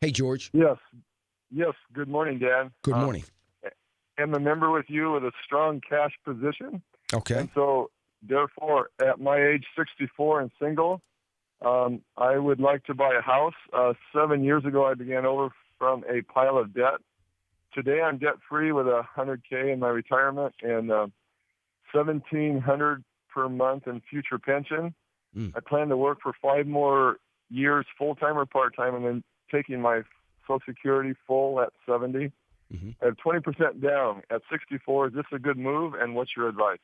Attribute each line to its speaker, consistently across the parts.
Speaker 1: Hey, George.
Speaker 2: Yes, yes. Good morning, Dan.
Speaker 1: Good morning.
Speaker 2: I'm a member with you with a strong cash position, and
Speaker 1: Okay.
Speaker 2: so therefore, at my age, 64 and single, I would like to buy a house. 7 years ago, I began over from a pile of debt. Today, I'm debt free with 100K in my retirement and 1,700 per month in future pension.
Speaker 1: Mm.
Speaker 2: I plan to work for 5 more years, full time or part time, and then taking my Social Security full at 70.
Speaker 1: hmm
Speaker 2: I have 20% down at 64. Is this a good move? And what's your advice?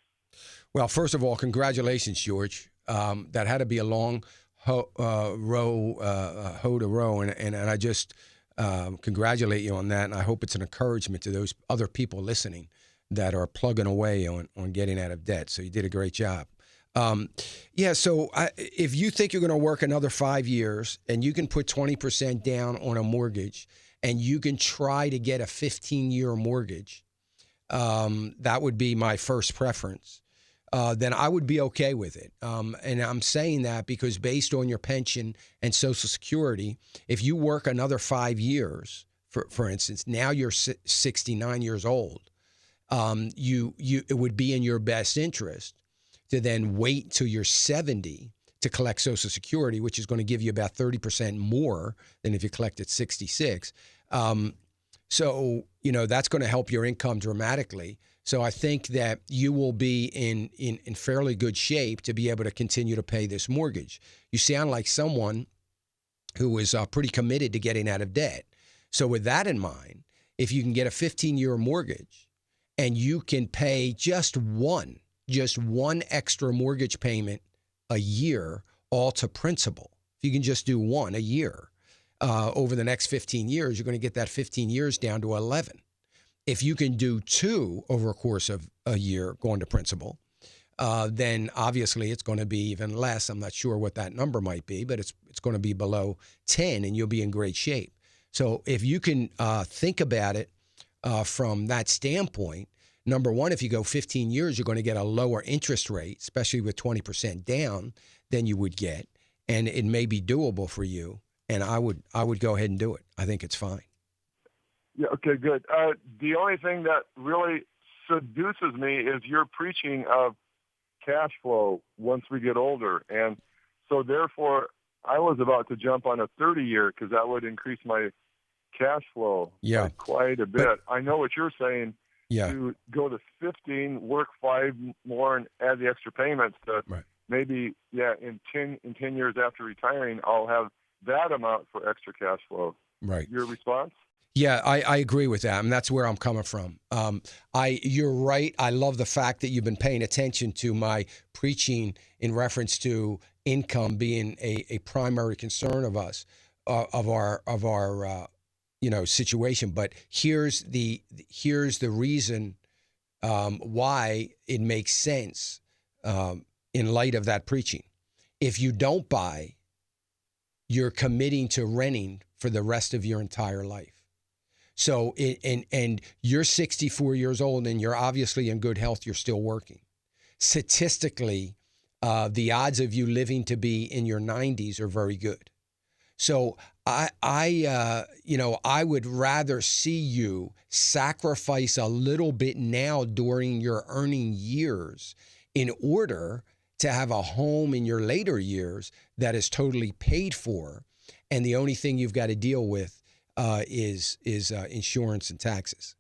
Speaker 1: Well, first of all, congratulations, George. That had to be a long hoe to row, and I just congratulate you on that. And I hope it's an encouragement to those other people listening that are plugging away on getting out of debt. So you did a great job. Yeah, so if you think you're going to work another 5 years and you can put 20% down on a mortgage and you can try to get a 15-year mortgage, that would be my first preference. Then I would be okay with it. And I'm saying that because based on your pension and Social Security, if you work another 5 years, for instance, now you're 69 years old, it would be in your best interest to then wait till you're 70 to collect Social Security, which is going to give you about 30% more than if you collect at 66. So, that's going to help your income dramatically. So I think that you will be in fairly good shape to be able to continue to pay this mortgage. You sound like someone who is pretty committed to getting out of debt. So with that in mind, if you can get a 15-year mortgage and you can pay just one extra mortgage payment a year, all to principal. If you can just do one a year over the next 15 years, you're going to get that 15 years down to 11. If you can do two over a course of a year going to principal, then obviously it's going to be even less. I'm not sure what that number might be, but it's going to be below 10 and you'll be in great shape. So if you can think about it from that standpoint, number one, if you go 15 years, you're going to get a lower interest rate, especially with 20% down, than you would get. And it may be doable for you. And I would go ahead and do it. I think it's fine.
Speaker 2: Yeah, okay, good. The only thing that really seduces me is your preaching of cash flow once we get older. And so therefore, I was about to jump on a 30-year because that would increase my cash flow
Speaker 1: Yeah.
Speaker 2: by quite a bit. I know what you're saying.
Speaker 1: Yeah.
Speaker 2: To go to 15, work 5 more, and add the extra payments to
Speaker 1: Right.
Speaker 2: maybe, in 10 years after retiring, I'll have that amount for extra cash flow.
Speaker 1: Right.
Speaker 2: Your response?
Speaker 1: Yeah, I agree with that. I mean, that's where I'm coming from. You're right. I love the fact that you've been paying attention to my preaching in reference to income being a primary concern of us, of our situation. But here's the reason why it makes sense in light of that preaching. If you don't buy, you're committing to renting for the rest of your entire life. So, and you're 64 years old and you're obviously in good health, you're still working. Statistically, the odds of you living to be in your 90s are very good. So I would rather see you sacrifice a little bit now during your earning years in order to have a home in your later years that is totally paid for. And the only thing you've got to deal with is insurance and taxes.